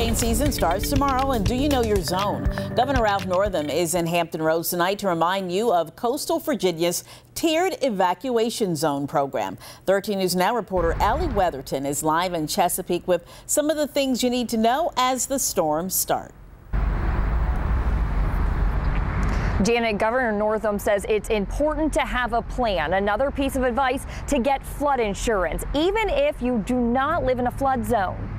Hurricane season starts tomorrow, and do you know your zone? Governor Ralph Northam is in Hampton Roads tonight to remind you of coastal Virginia's tiered evacuation zone program. 13 News Now reporter Allie Weatherton is live in Chesapeake with some of the things you need to know as the storms start. Janet, Governor Northam says it's important to have a plan. Another piece of advice: to get flood insurance, even if you do not live in a flood zone.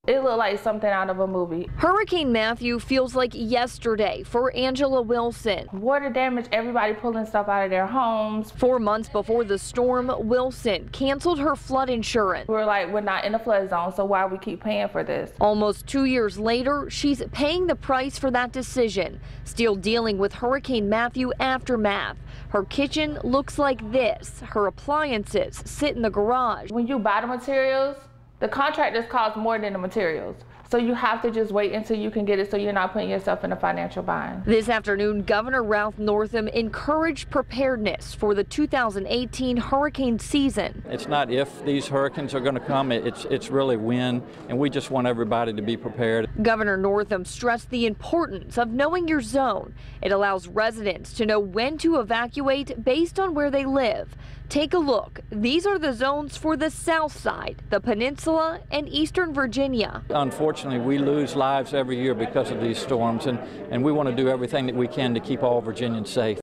It looked like something out of a movie. Hurricane Matthew feels like yesterday for Angela Wilson. Water damage, everybody pulling stuff out of their homes. 4 months before the storm, Wilson canceled her flood insurance. We're like, we're not in a flood zone, so why we keep paying for this? Almost 2 years later, she's paying the price for that decision, still dealing with Hurricane Matthew aftermath. Her kitchen looks like this. Her appliances sit in the garage. When you buy the materials, the contractors cost more than the materials. So you have to just wait until you can get it so you're not putting yourself in a financial bind. This afternoon, Governor Ralph Northam encouraged preparedness for the 2018 hurricane season. It's not if these hurricanes are going to come, it's really when, and we just want everybody to be prepared. Governor Northam stressed the importance of knowing your zone. It allows residents to know when to evacuate based on where they live. Take a look. These are the zones for the south side, the peninsula, and eastern Virginia. Unfortunately, we lose lives every year because of these storms, and we want to do everything that we can to keep all Virginians safe.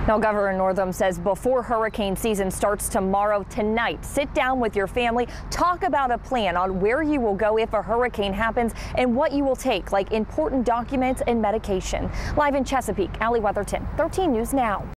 Now, Governor Northam says before hurricane season starts tomorrow, tonight, sit down with your family, talk about a plan on where you will go if a hurricane happens and what you will take, like important documents and medication. Live in Chesapeake, Allie Weatherton, 13 News Now.